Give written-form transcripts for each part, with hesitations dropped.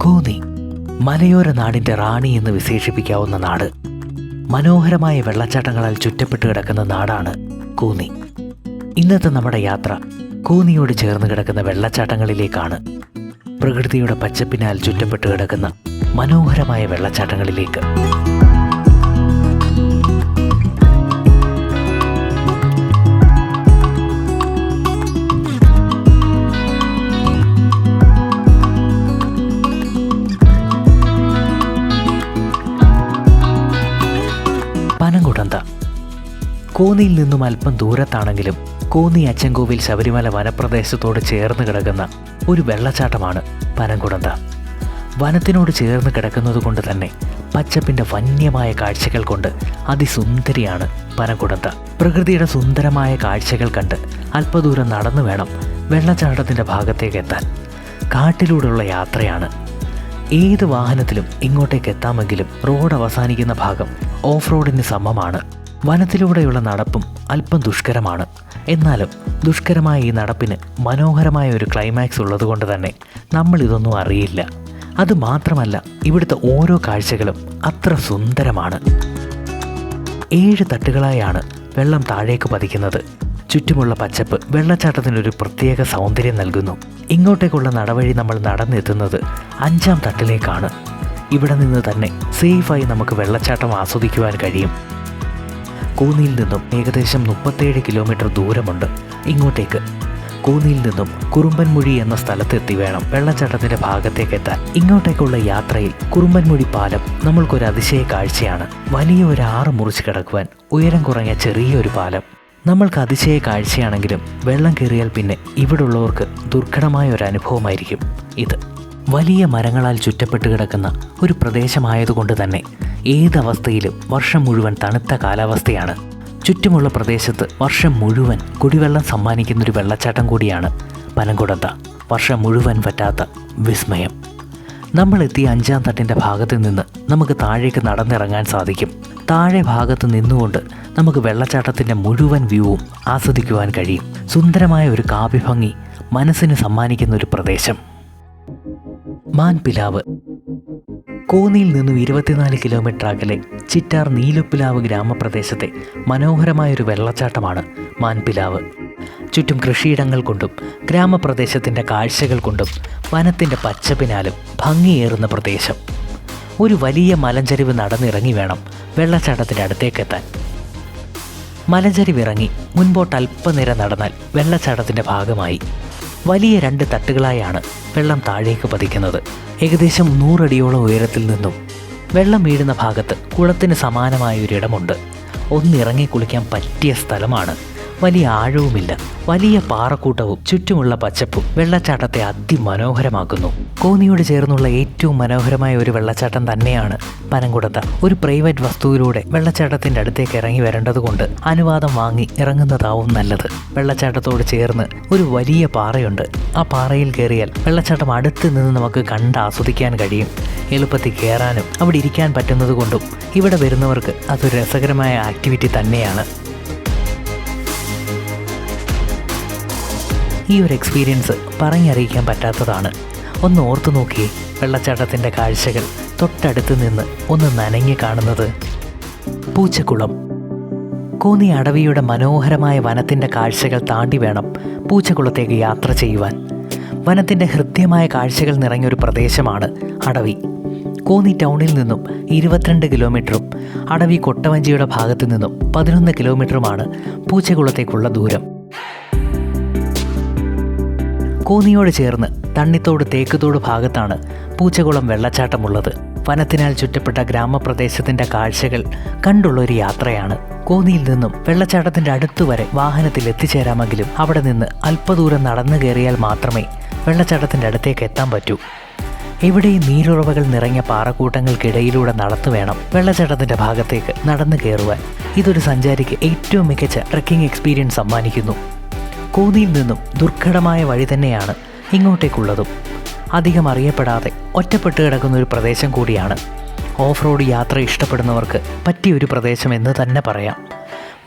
കൂന്നി മലയോര നാടിൻ്റെ റാണി എന്ന് വിശേഷിപ്പിക്കാവുന്ന നാട്. മനോഹരമായ വെള്ളച്ചാട്ടങ്ങളാൽ ചുറ്റപ്പെട്ട് കിടക്കുന്ന നാടാണ് കൂന്നി. ഇന്നത്തെ നമ്മുടെ യാത്ര കൂന്നിയോട് ചേർന്ന് കിടക്കുന്ന വെള്ളച്ചാട്ടങ്ങളിലേക്കാണ്. പ്രകൃതിയുടെ പച്ചപ്പിനാൽ ചുറ്റപ്പെട്ട് കിടക്കുന്ന മനോഹരമായ വെള്ളച്ചാട്ടങ്ങളിലേക്ക്. പനംകുടന്ത കൂന്നിയിൽ നിന്നും അല്പം ദൂരത്താണെങ്കിലും കൂന്നി അച്ചൻകോവിൽ ശബരിമല വനപ്രദേശത്തോട് ചേർന്ന് കിടക്കുന്ന ഒരു വെള്ളച്ചാട്ടമാണ് പനംകുടന്ത. വനത്തിനോട് ചേർന്ന് കിടക്കുന്നത് കൊണ്ട് തന്നെ പച്ചപ്പിൻ്റെ വന്യമായ കാഴ്ചകൾ കൊണ്ട് അതിസുന്ദരിയാണ് പനംകുടന്ത. പ്രകൃതിയുടെ സുന്ദരമായ കാഴ്ചകൾ കണ്ട് അല്പദൂരം നടന്നു വേണം വെള്ളച്ചാട്ടത്തിൻ്റെ ഭാഗത്തേക്ക് എത്താൻ. കാട്ടിലൂടെയുള്ള യാത്രയാണ്. ഏത് വാഹനത്തിലും ഇങ്ങോട്ടേക്ക് എത്താമെങ്കിലും റോഡ് അവസാനിക്കുന്ന ഭാഗം ഓഫ് റോഡിന് സമമാണ്. വനത്തിലൂടെയുള്ള നടപ്പും അല്പം ദുഷ്കരമാണ്. എന്നാലും ദുഷ്കരമായ ഈ നടപ്പിന് മനോഹരമായ ഒരു ക്ലൈമാക്സ് ഉള്ളതുകൊണ്ട് തന്നെ നമ്മളിതൊന്നും അറിയില്ല. അതുമാത്രമല്ല, ഇവിടുത്തെ ഓരോ കാഴ്ചകളും അത്ര സുന്ദരമാണ്. 7 തട്ടുകളായാണ് വെള്ളം താഴേക്ക് പതിക്കുന്നത്. ചുറ്റുമുള്ള പച്ചപ്പ് വെള്ളച്ചാട്ടത്തിനൊരു പ്രത്യേക സൗന്ദര്യം നൽകുന്നു. ഇങ്ങോട്ടേക്കുള്ള നടവഴി നമ്മൾ നടന്നെത്തുന്നത് 5-ാം തട്ടിലേക്കാണ്. ഇവിടെ നിന്ന് തന്നെ സേഫായി നമുക്ക് വെള്ളച്ചാട്ടം ആസ്വദിക്കുവാൻ കഴിയും. കൂന്നിയിൽ നിന്നും ഏകദേശം 37 കിലോമീറ്റർ ദൂരമുണ്ട് ഇങ്ങോട്ടേക്ക്. കൂന്നിയിൽ നിന്നും കുറുമ്പൻമുഴി എന്ന സ്ഥലത്തെത്തി വേണം വെള്ളച്ചാട്ടത്തിൻ്റെ ഭാഗത്തേക്ക് എത്താൻ. ഇങ്ങോട്ടേക്കുള്ള യാത്രയിൽ കുറുമ്പൻമുഴി പാലം നമ്മൾക്കൊരു അതിശയ കാഴ്ചയാണ്. വലിയ ഒരു ആറ് മുറിച്ച് കിടക്കുവാൻ ഉയരം കുറഞ്ഞ ചെറിയൊരു പാലം നമ്മൾക്ക് അതിശയ കാഴ്ചയാണെങ്കിലും വെള്ളം കയറിയാൽ പിന്നെ ഇവിടുള്ളവർക്ക് ദുർഘടമായ ഒരു അനുഭവമായിരിക്കും ഇത്. വലിയ മരങ്ങളാൽ ചുറ്റപ്പെട്ട് കിടക്കുന്ന ഒരു പ്രദേശമായതുകൊണ്ട് തന്നെ ഏതവസ്ഥയിലും വർഷം മുഴുവൻ തണുത്ത കാലാവസ്ഥയാണ്. ചുറ്റുമുള്ള പ്രദേശത്ത് വർഷം മുഴുവൻ കുടിവെള്ളം സമ്മാനിക്കുന്നൊരു വെള്ളച്ചാട്ടം കൂടിയാണ് പനംകുടന്ത. വർഷം മുഴുവൻ പറ്റാത്ത വിസ്മയം. നമ്മളെത്തിയ 5-ാം തട്ടിൻ്റെ ഭാഗത്ത് നിന്ന് നമുക്ക് താഴേക്ക് നടന്നിറങ്ങാൻ സാധിക്കും. താഴെ ഭാഗത്ത് നിന്നുകൊണ്ട് നമുക്ക് വെള്ളച്ചാട്ടത്തിൻ്റെ മുഴുവൻ വ്യൂവും ആസ്വദിക്കുവാൻ കഴിയും. സുന്ദരമായ ഒരു കാവ്യഭംഗി മനസ്സിന് സമ്മാനിക്കുന്ന ഒരു പ്രദേശം. മാൻപിലാവ് കൂന്നിയിൽ നിന്നും 24 കിലോമീറ്റർ അകലെ ചിറ്റാർ നീലുപ്പിലാവ് ഗ്രാമപ്രദേശത്തെ മനോഹരമായൊരു വെള്ളച്ചാട്ടമാണ് മാൻപിലാവ്. ചുറ്റും കൃഷിയിടങ്ങൾ കൊണ്ടും ഗ്രാമപ്രദേശത്തിൻ്റെ കാഴ്ചകൾ കൊണ്ടും വനത്തിൻ്റെ പച്ചപ്പിനാലും ഭംഗിയേറുന്ന പ്രദേശം. ഒരു വലിയ മലഞ്ചരിവ് നടന്നിറങ്ങി വേണം വെള്ളച്ചാട്ടത്തിൻ്റെ അടുത്തേക്കെത്താൻ. മലഞ്ചരിവിറങ്ങി മുൻപോട്ട് അല്പനേരം നടന്നാൽ വെള്ളച്ചാട്ടത്തിൻ്റെ ഭാഗമായി. വലിയ 2 തട്ടുകളായാണ് വെള്ളം താഴേക്ക് പതിക്കുന്നത്. ഏകദേശം 100 അടിയോളം ഉയരത്തിൽ നിന്നും വെള്ളം വീഴുന്ന ഭാഗത്ത് കുളത്തിന് സമാനമായ ഒരിടമുണ്ട്. ഒന്നിറങ്ങി കുളിക്കാൻ പറ്റിയ സ്ഥലമാണ്. വലിയ ആഴവുമില്ല. വലിയ പാറക്കൂട്ടവും ചുറ്റുമുള്ള പച്ചപ്പും വെള്ളച്ചാട്ടത്തെ അതിമനോഹരമാക്കുന്നു. കോന്നിയോട് ചേർന്നുള്ള ഏറ്റവും മനോഹരമായ ഒരു വെള്ളച്ചാട്ടം തന്നെയാണ് പനംകുടന്ത. ഒരു പ്രൈവറ്റ് വസ്തുവിലൂടെ വെള്ളച്ചാട്ടത്തിൻ്റെ അടുത്തേക്ക് ഇറങ്ങി വരേണ്ടതുകൊണ്ട് അനുവാദം വാങ്ങി ഇറങ്ങുന്നതാവും നല്ലത്. വെള്ളച്ചാട്ടത്തോട് ചേർന്ന് ഒരു വലിയ പാറയുണ്ട്. ആ പാറയിൽ കയറിയാൽ വെള്ളച്ചാട്ടം അടുത്ത് നിന്ന് നമുക്ക് കണ്ട് ആസ്വദിക്കാൻ കഴിയും. എളുപ്പത്തിൽ കയറാനും അവിടെ ഇരിക്കാൻ പറ്റുന്നത് കൊണ്ടും ഇവിടെ വരുന്നവർക്ക് അതൊരു രസകരമായ ആക്ടിവിറ്റി തന്നെയാണ്. ഈ ഒരു എക്സ്പീരിയൻസ് പറഞ്ഞറിയിക്കാൻ പറ്റാത്തതാണ്. ഒന്ന് ഓർത്തു നോക്കിയേ, വെള്ളച്ചാട്ടത്തിൻ്റെ കാഴ്ചകൾ തൊട്ടടുത്ത് നിന്ന് ഒന്ന് നനഞ്ഞ് കാണുന്നത്. പൂച്ചക്കുളം. കോന്നി അടവിയുടെ മനോഹരമായ വനത്തിൻ്റെ കാഴ്ചകൾ താണ്ടി വേണം പൂച്ചക്കുളത്തേക്ക് യാത്ര ചെയ്യുവാൻ. വനത്തിൻ്റെ ഹൃദ്യമായ കാഴ്ചകൾ നിറഞ്ഞൊരു പ്രദേശമാണ് അടവി. കോന്നി ടൗണിൽ നിന്നും 22 കിലോമീറ്ററും അടവി കൊട്ടവഞ്ചിയുടെ ഭാഗത്തു നിന്നും 11 കിലോമീറ്ററുമാണ് പൂച്ചക്കുളത്തേക്കുള്ള ദൂരം. കോന്നിയോട് ചേർന്ന് തണ്ണിത്തോട് തേക്കുതോട് ഭാഗത്താണ് പൂച്ചക്കുളം വെള്ളച്ചാട്ടമുള്ളത്. വനത്തിനാൽ ചുറ്റപ്പെട്ട ഗ്രാമപ്രദേശത്തിൻ്റെ കാഴ്ചകൾ കണ്ടുള്ളൊരു യാത്രയാണ്. കോന്നിയിൽ നിന്നും വെള്ളച്ചാട്ടത്തിൻ്റെ അടുത്തുവരെ വാഹനത്തിൽ എത്തിച്ചേരാമെങ്കിലും അവിടെ നിന്ന് അല്പദൂരം നടന്നു കയറിയാൽ മാത്രമേ വെള്ളച്ചാട്ടത്തിൻ്റെ അടുത്തേക്ക് എത്താൻ പറ്റൂ. എവിടെയും നീരുറവകൾ നിറഞ്ഞ പാറക്കൂട്ടങ്ങൾക്കിടയിലൂടെ നടന്നു വേണം വെള്ളച്ചാട്ടത്തിൻ്റെ ഭാഗത്തേക്ക് നടന്നു കയറുവാൻ. ഇതൊരു സഞ്ചാരിക്ക് ഏറ്റവും മികച്ച ട്രെക്കിംഗ് എക്സ്പീരിയൻസ് സമ്മാനിക്കുന്നു. കോന്നിയിൽ നിന്നും ദുർഘടമായ വഴി തന്നെയാണ് ഇങ്ങോട്ടേക്കുള്ളതും. അധികം അറിയപ്പെടാതെ ഒറ്റപ്പെട്ട് കിടക്കുന്ന ഒരു പ്രദേശം കൂടിയാണ്. ഓഫ് റോഡ് യാത്ര ഇഷ്ടപ്പെടുന്നവർക്ക് പറ്റിയൊരു പ്രദേശം എന്ന് തന്നെ പറയാം.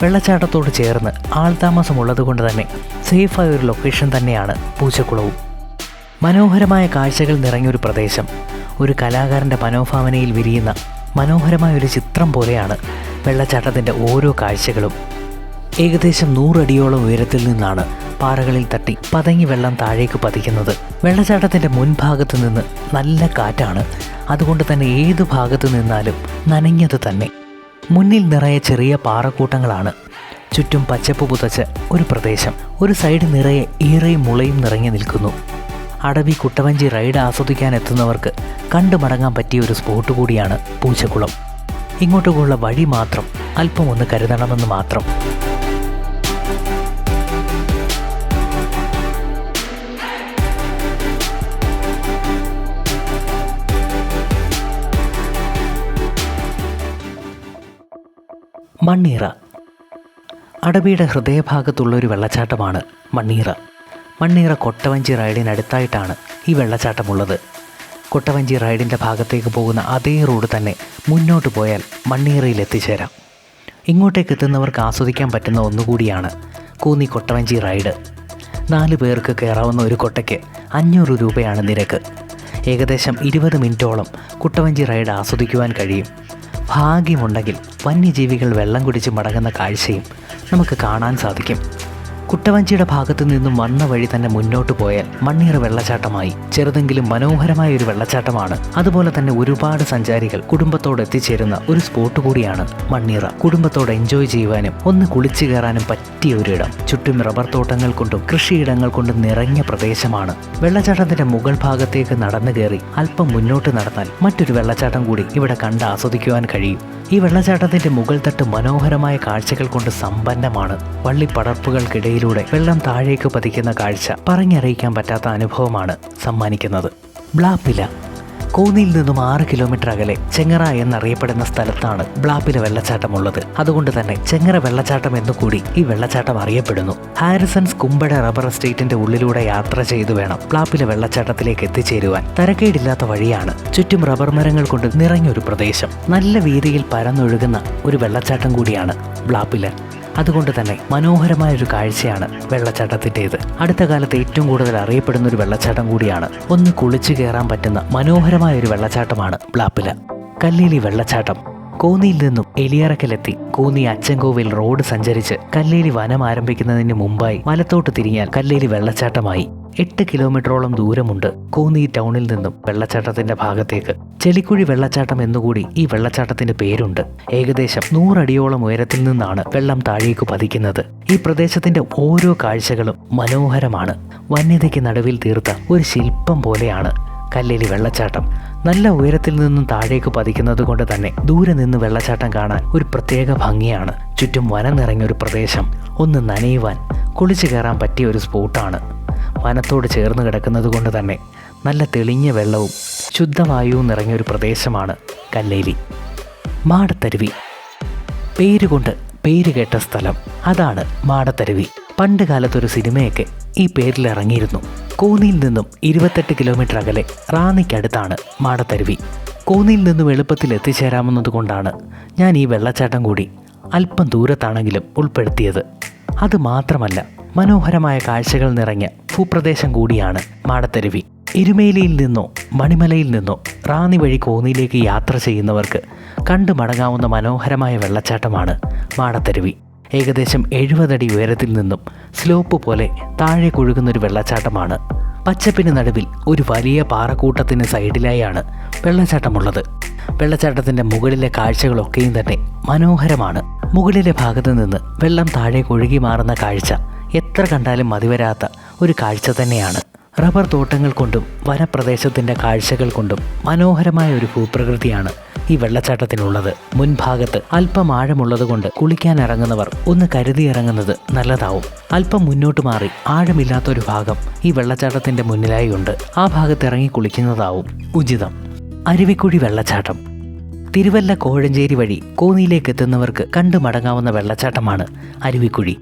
വെള്ളച്ചാട്ടത്തോട് ചേർന്ന് ആൾതാമസമുള്ളത് കൊണ്ട് തന്നെ സേഫായ ഒരു ലൊക്കേഷൻ തന്നെയാണ് പൂച്ചക്കുളവും. മനോഹരമായ കാഴ്ചകൾ നിറഞ്ഞൊരു പ്രദേശം. ഒരു കലാകാരൻ്റെ മനോഭാവനയിൽ വിരിയുന്ന മനോഹരമായ ഒരു ചിത്രം പോലെയാണ് വെള്ളച്ചാട്ടത്തിൻ്റെ ഓരോ കാഴ്ചകളും. ഏകദേശം 100 അടിയോളം ഉയരത്തിൽ നിന്നാണ് പാറകളിൽ തട്ടി പതങ്ങി വെള്ളം താഴേക്ക് പതിക്കുന്നത്. വെള്ളച്ചാട്ടത്തിൻ്റെ മുൻഭാഗത്ത് നിന്ന് നല്ല കാറ്റാണ്. അതുകൊണ്ട് തന്നെ ഏതു ഭാഗത്ത് നിന്നാലും നനഞ്ഞത് തന്നെ. മുന്നിൽ നിറയെ ചെറിയ പാറക്കൂട്ടങ്ങളാണ്. ചുറ്റും പച്ചപ്പ് പുതച്ച ഒരു പ്രദേശം. ഒരു സൈഡ് നിറയെ ഈറയും മുളയും നിറഞ്ഞു നിൽക്കുന്നു. അടവി കുട്ടവഞ്ചി റൈഡ് ആസ്വദിക്കാൻ എത്തുന്നവർക്ക് കണ്ടു മടങ്ങാൻ പറ്റിയ ഒരു സ്പോട്ട് കൂടിയാണ് പൂച്ചക്കുളം. ഇങ്ങോട്ടുള്ള വഴി മാത്രം അല്പം ഒന്ന് കരുതണമെന്ന് മാത്രം. മണ്ണീറ. അടവിയുടെ ഹൃദയഭാഗത്തുള്ള ഒരു വെള്ളച്ചാട്ടമാണ് മണ്ണീറ. മണ്ണീറ കൊട്ടവഞ്ചി റൈഡിനടുത്തായിട്ടാണ് ഈ വെള്ളച്ചാട്ടമുള്ളത്. കൊട്ടവഞ്ചി റൈഡിൻ്റെ ഭാഗത്തേക്ക് പോകുന്ന അതേ റോഡ് തന്നെ മുന്നോട്ട് പോയാൽ മണ്ണീറയിൽ എത്തിച്ചേരാം. ഇങ്ങോട്ടേക്ക് എത്തുന്നവർക്ക് ആസ്വദിക്കാൻ പറ്റുന്ന ഒന്നുകൂടിയാണ് കോന്നി കൊട്ടവഞ്ചി റൈഡ്. 4 പേർക്ക് കയറാവുന്ന ഒരു കൊട്ടയ്ക്ക് 500 രൂപയാണ് നിരക്ക്. ഏകദേശം 20 മിനിറ്റോളം കുട്ടവഞ്ചി റൈഡ് ആസ്വദിക്കുവാൻ കഴിയും. ഭാഗ്യമുണ്ടെങ്കിൽ വന്യജീവികൾ വെള്ളം കുടിച്ച് മടങ്ങുന്ന കാഴ്ചയും നമുക്ക് കാണാൻ സാധിക്കും. കുട്ടവഞ്ചിയുടെ ഭാഗത്തു നിന്നും വന്ന വഴി തന്നെ മുന്നോട്ട് പോയാൽ മണ്ണീറ വെള്ളച്ചാട്ടമായി. ചെറുതെങ്കിലും മനോഹരമായ ഒരു വെള്ളച്ചാട്ടമാണ്. അതുപോലെ തന്നെ ഒരുപാട് സഞ്ചാരികൾ കുടുംബത്തോടെ എത്തിച്ചേരുന്ന ഒരു സ്പോട്ട് കൂടിയാണ് മണ്ണീറ. കുടുംബത്തോടെ എൻജോയ് ചെയ്യുവാനും ഒന്ന് കുളിച്ചു കയറാനും പറ്റിയ ഒരിടം. ചുറ്റും റബ്ബർ തോട്ടങ്ങൾ കൊണ്ടും കൃഷിയിടങ്ങൾ കൊണ്ടും നിറഞ്ഞ പ്രദേശമാണ്. വെള്ളച്ചാട്ടത്തിന്റെ മുകൾ ഭാഗത്തേക്ക് നടന്നു കയറി അല്പം മുന്നോട്ട് നടന്നാൽ മറ്റൊരു വെള്ളച്ചാട്ടം കൂടി ഇവിടെ കണ്ട് ആസ്വദിക്കുവാൻ കഴിയും. ഈ വെള്ളച്ചാട്ടത്തിന്റെ മുകൾ തട്ട് മനോഹരമായ കാഴ്ചകൾ കൊണ്ട് സമ്പന്നമാണ്. വള്ളിപ്പടർപ്പുകൾക്കിടയിലൂടെ വെള്ളം താഴേക്ക് പതിക്കുന്ന കാഴ്ച പറഞ്ഞറിയിക്കാൻ പറ്റാത്ത അനുഭവമാണ് സമ്മാനിക്കുന്നത്. ബ്ലാപ്പില. കോന്നിയിൽ നിന്നും 6 കിലോമീറ്റർ അകലെ ചെങ്ങറ എന്നറിയപ്പെടുന്ന സ്ഥലത്താണ് ബ്ലാപ്പില വെള്ളച്ചാട്ടമുള്ളത്. അതുകൊണ്ട് തന്നെ ചെങ്ങറ വെള്ളച്ചാട്ടം എന്നുകൂടി ഈ വെള്ളച്ചാട്ടം അറിയപ്പെടുന്നു. ഹാരിസൺസ് കുമ്പട റബ്ബർ എസ്റ്റേറ്റിന്റെ ഉള്ളിലൂടെ യാത്ര ചെയ്തു വേണം ബ്ലാപ്പില വെള്ളച്ചാട്ടത്തിലേക്ക് എത്തിച്ചേരുവാൻ. തരക്കേടില്ലാത്ത വഴിയാണ്. ചുറ്റും റബ്ബർ മരങ്ങൾ കൊണ്ട് നിറഞ്ഞൊരു പ്രദേശം. നല്ല വീതിയിൽ പരന്നൊഴുകുന്ന ഒരു വെള്ളച്ചാട്ടം കൂടിയാണ് ബ്ലാപ്പില. അതുകൊണ്ട് തന്നെ മനോഹരമായൊരു കാഴ്ചയാണ് വെള്ളച്ചാട്ടത്തിൻ്റേത്. അടുത്ത കാലത്ത് ഏറ്റവും കൂടുതൽ അറിയപ്പെടുന്ന ഒരു വെള്ളച്ചാട്ടം കൂടിയാണ്. ഒന്ന് കുളിച്ചു കയറാൻ പറ്റുന്ന മനോഹരമായൊരു വെള്ളച്ചാട്ടമാണ് ബ്ലാപ്പില. കല്ലേലി വെള്ളച്ചാട്ടം. കോന്നിയിൽ നിന്നും എലിയറക്കലെത്തി കോന്നി അച്ചൻകോവിൽ റോഡ് സഞ്ചരിച്ച് കല്ലേലി വനം ആരംഭിക്കുന്നതിന് മുമ്പായി വലത്തോട്ട് തിരിഞ്ഞാൽ കല്ലേലി വെള്ളച്ചാട്ടമായി. 8 കിലോമീറ്ററോളം ദൂരമുണ്ട് കോന്നി ടൗണിൽ നിന്നും വെള്ളച്ചാട്ടത്തിന്റെ ഭാഗത്തേക്ക്. ചെളിക്കുഴി വെള്ളച്ചാട്ടം എന്നുകൂടി ഈ വെള്ളച്ചാട്ടത്തിന്റെ പേരുണ്ട്. ഏകദേശം 100 അടിയോളം ഉയരത്തിൽ നിന്നാണ് വെള്ളം താഴേക്ക് പതിക്കുന്നത്. ഈ പ്രദേശത്തിന്റെ ഓരോ കാഴ്ചകളും മനോഹരമാണ്. വന്യതയ്ക്ക് നടുവിൽ തീർത്ത ഒരു ശില്പം പോലെയാണ് കല്ലേലി വെള്ളച്ചാട്ടം. നല്ല ഉയരത്തിൽ നിന്നും താഴേക്ക് പതിക്കുന്നത് കൊണ്ട് തന്നെ ദൂരെ നിന്ന് വെള്ളച്ചാട്ടം കാണാൻ ഒരു പ്രത്യേക ഭംഗിയാണ്. ചുറ്റും വനം നിറഞ്ഞൊരു പ്രദേശം. ഒന്ന് നനയുവാൻ കുളിച്ചു കയറാൻ പറ്റിയ ഒരു സ്പോട്ടാണ്. വനത്തോട് ചേർന്ന് കിടക്കുന്നത് കൊണ്ട് തന്നെ നല്ല തെളിഞ്ഞ വെള്ളവും ശുദ്ധവായുവും നിറഞ്ഞൊരു പ്രദേശമാണ് കല്ലേലി. മാടത്തരുവി. പേരുകൊണ്ട് പേര് കേട്ട സ്ഥലം അതാണ് മാടത്തരുവി. പണ്ട് കാലത്തൊരു സിനിമയൊക്കെ ഈ പേരിൽ ഇറങ്ങിയിരുന്നു. കോന്നിയിൽ നിന്നും 28 കിലോമീറ്റർ അകലെ റാന്നിക്കടുത്താണ് മാടത്തരുവി. കോന്നിയിൽ നിന്നും എളുപ്പത്തിൽ എത്തിച്ചേരാമെന്നതുകൊണ്ടാണ് ഞാൻ ഈ വെള്ളച്ചാട്ടം കൂടി അല്പം ദൂരത്താണെങ്കിലും ഉൾപ്പെടുത്തിയത്. അതുമാത്രമല്ല, മനോഹരമായ കാഴ്ചകൾ നിറഞ്ഞ ഭൂപ്രദേശം കൂടിയാണ് മാടത്തരുവി. എരുമേലിയിൽ നിന്നോ മണിമലയിൽ നിന്നോ റാന്നി വഴി കോന്നിയിലേക്ക് യാത്ര ചെയ്യുന്നവർക്ക് കണ്ടു മടങ്ങാവുന്ന മനോഹരമായ വെള്ളച്ചാട്ടമാണ് മാടത്തരുവി. ഏകദേശം 70 അടി ഉയരത്തിൽ നിന്നും സ്ലോപ്പ് പോലെ താഴെ കൊഴുകുന്നൊരു വെള്ളച്ചാട്ടമാണ്. പച്ചപ്പിന് നടുവിൽ ഒരു വലിയ പാറക്കൂട്ടത്തിന് സൈഡിലായാണ് വെള്ളച്ചാട്ടമുള്ളത്. വെള്ളച്ചാട്ടത്തിൻ്റെ മുകളിലെ കാഴ്ചകളൊക്കെയും തന്നെ മനോഹരമാണ്. മുകളിലെ ഭാഗത്ത് നിന്ന് വെള്ളം താഴേക്ക് ഒഴുകി മാറുന്ന കാഴ്ച എത്ര കണ്ടാലും മതിവരാത്ത ഒരു കാഴ്ച തന്നെയാണ്. റബ്ബർ തോട്ടങ്ങൾ കൊണ്ടും വനപ്രദേശത്തിൻ്റെ കാഴ്ചകൾ കൊണ്ടും മനോഹരമായ ഒരു ഭൂപ്രകൃതിയാണ് ഈ വെള്ളച്ചാട്ടത്തിനുള്ളത്. മുൻഭാഗത്ത് അല്പം ആഴമുള്ളത് കൊണ്ട് കുളിക്കാൻ ഇറങ്ങുന്നവർ ഒന്ന് കരുതി ഇറങ്ങുന്നത് നല്ലതാവും. അല്പം മുന്നോട്ട് മാറി ആഴമില്ലാത്തൊരു ഭാഗം ഈ വെള്ളച്ചാട്ടത്തിൻ്റെ മുന്നിലായി ഉണ്ട്. ആ ഭാഗത്ത് ഇറങ്ങി കുളിക്കുന്നതാവും ഉചിതം. അരുവിക്കുഴി വെള്ളച്ചാട്ടം. തിരുവല്ല കോഴഞ്ചേരി വഴി കോന്നിയിലേക്ക് എത്തുന്നവർക്ക് കണ്ടു മടങ്ങാവുന്ന വെള്ളച്ചാട്ടമാണ് അരുവിക്കുഴി.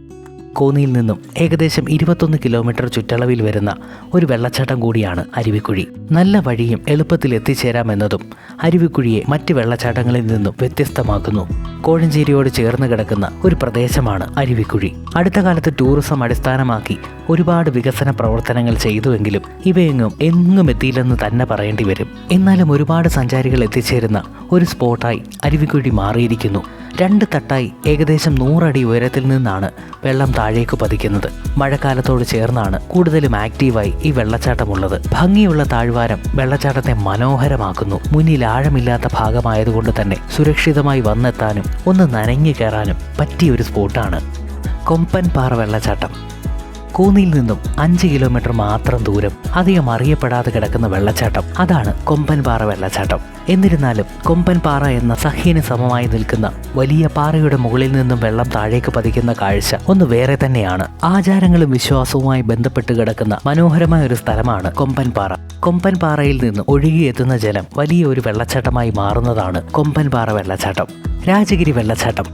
കോന്നിയിൽ നിന്നും ഏകദേശം 21 കിലോമീറ്റർ ചുറ്റളവിൽ വരുന്ന ഒരു വെള്ളച്ചാട്ടം കൂടിയാണ് അരുവിക്കുഴി. നല്ല വഴിയും എളുപ്പത്തിൽ എത്തിച്ചേരാമെന്നതും അരുവിക്കുഴിയെ മറ്റ് വെള്ളച്ചാട്ടങ്ങളിൽ നിന്നും വ്യത്യസ്തമാക്കുന്നു. കോഴഞ്ചേരിയോട് ചേർന്ന് കിടക്കുന്ന ഒരു പ്രദേശമാണ് അരുവിക്കുഴി. അടുത്ത കാലത്ത് ടൂറിസം അടിസ്ഥാനമാക്കി ഒരുപാട് വികസന പ്രവർത്തനങ്ങൾ ചെയ്തുവെങ്കിലും ഇവയെങ്ങും എത്തിയില്ലെന്ന് തന്നെ പറയേണ്ടി വരും. എന്നാലും ഒരുപാട് സഞ്ചാരികൾ എത്തിച്ചേരുന്ന ഒരു സ്പോട്ടായി അരുവിക്കുഴി മാറിയിരിക്കുന്നു. 2 തട്ടായി ഏകദേശം 100 അടി ഉയരത്തിൽ നിന്നാണ് വെള്ളം താഴേക്ക് പതിക്കുന്നത്. മഴക്കാലത്തോട് ചേർന്നാണ് കൂടുതലും ആക്റ്റീവായി ഈ വെള്ളച്ചാട്ടമുള്ളത്. ഭംഗിയുള്ള താഴ്വാരം വെള്ളച്ചാട്ടത്തെ മനോഹരമാക്കുന്നു. മുന്നിൽ ആഴമില്ലാത്ത ഭാഗമായതുകൊണ്ട് തന്നെ സുരക്ഷിതമായി വന്നെത്താനും ഒന്ന് നനഞ്ഞു കയറാനും പറ്റിയൊരു സ്പോട്ടാണ് കൊമ്പൻപാറ വെള്ളച്ചാട്ടം. കോന്നിയിൽ നിന്നും 5 കിലോമീറ്റർ മാത്രം ദൂരം അധികം അറിയപ്പെടാതെ കിടക്കുന്ന വെള്ളച്ചാട്ടം അതാണ് കൊമ്പൻപാറ വെള്ളച്ചാട്ടം. എന്നിരുന്നാലും കൊമ്പൻപാറ എന്ന സഹ്യന് സമമായി നിൽക്കുന്ന വലിയ പാറയുടെ മുകളിൽ നിന്നും വെള്ളം താഴേക്ക് പതിക്കുന്ന കാഴ്ച ഒന്ന് വേറെ തന്നെയാണ്. ആചാരങ്ങളും വിശ്വാസവുമായി ബന്ധപ്പെട്ട് കിടക്കുന്ന മനോഹരമായ ഒരു സ്ഥലമാണ് കൊമ്പൻപാറ. കൊമ്പൻപാറയിൽ നിന്ന് ഒഴുകിയെത്തുന്ന ജലം വലിയ ഒരു വെള്ളച്ചാട്ടമായി മാറുന്നതാണ് കൊമ്പൻപാറ വെള്ളച്ചാട്ടം. രാജഗിരി വെള്ളച്ചാട്ടം,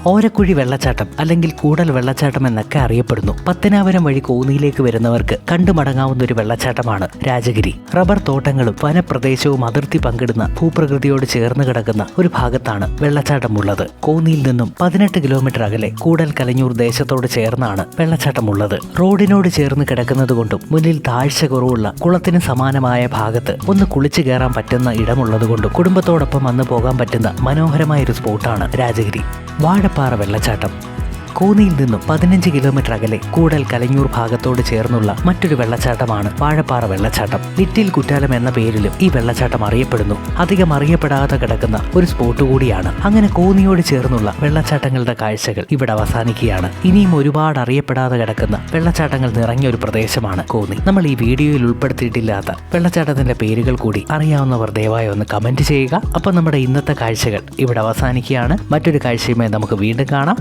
ഓരക്കുഴി വെള്ളച്ചാട്ടം അല്ലെങ്കിൽ കൂടൽ വെള്ളച്ചാട്ടം എന്നൊക്കെ അറിയപ്പെടുന്നു. പത്തനാപുരം വഴി കോന്നിയിലേക്ക് വരുന്നവർക്ക് കണ്ടു മടങ്ങാവുന്ന ഒരു വെള്ളച്ചാട്ടമാണ് രാജഗിരി. റബ്ബർ തോട്ടങ്ങളും വനപ്രദേശവും അതിർത്തി പങ്കിടുന്ന ഭൂപ്രകൃതിയോട് ചേർന്ന് കിടക്കുന്ന ഒരു ഭാഗത്താണ് വെള്ളച്ചാട്ടമുള്ളത്. കോന്നിയിൽ നിന്നും 18 കിലോമീറ്റർ അകലെ കൂടൽ കലഞ്ഞൂർ ദേശത്തോട് ചേർന്നാണ് വെള്ളച്ചാട്ടമുള്ളത്. റോഡിനോട് ചേർന്ന് കിടക്കുന്നത് കൊണ്ടും മുന്നിൽ താഴ്ച കുറവുള്ള കുളത്തിന് സമാനമായ ഭാഗത്ത് ഒന്ന് കുളിച്ചു കയറാൻ പറ്റുന്ന ഇടമുള്ളതുകൊണ്ടും കുടുംബത്തോടൊപ്പം വന്നു പോകാൻ പറ്റുന്ന മനോഹരമായൊരു സ്പോട്ടാണ് രാജഗിരി. വാഴപ്പാറ വെള്ളച്ചാട്ടം, കോന്നിയിൽ നിന്നും 15 കിലോമീറ്റർ അകലെ കൂടൽ കലഞ്ഞൂർ ഭാഗത്തോട് ചേർന്നുള്ള മറ്റൊരു വെള്ളച്ചാട്ടമാണ് വാഴപ്പാറ വെള്ളച്ചാട്ടം. ലിറ്റിൽ കുറ്റാലം എന്ന പേരിലും ഈ വെള്ളച്ചാട്ടം അറിയപ്പെടുന്നു. അധികം അറിയപ്പെടാതെ കിടക്കുന്ന ഒരു സ്പോട്ട് കൂടിയാണ്. അങ്ങനെ കോന്നിയോട് ചേർന്നുള്ള വെള്ളച്ചാട്ടങ്ങളുടെ കാഴ്ചകൾ ഇവിടെ അവസാനിക്കുകയാണ്. ഇനിയും ഒരുപാട് അറിയപ്പെടാതെ കിടക്കുന്ന വെള്ളച്ചാട്ടങ്ങൾ നിറഞ്ഞൊരു പ്രദേശമാണ് കോന്നി. നമ്മൾ ഈ വീഡിയോയിൽ ഉൾപ്പെടുത്തിയിട്ടില്ലാത്ത വെള്ളച്ചാട്ടത്തിന്റെ പേരുകൾ കൂടി അറിയാവുന്നവർ ദയവായി ഒന്ന് കമന്റ് ചെയ്യുക. അപ്പോൾ നമ്മുടെ ഇന്നത്തെ കാഴ്ചകൾ ഇവിടെ അവസാനിക്കുകയാണ്. മറ്റൊരു കാഴ്ചയുമായി നമുക്ക് വീണ്ടും കാണാം.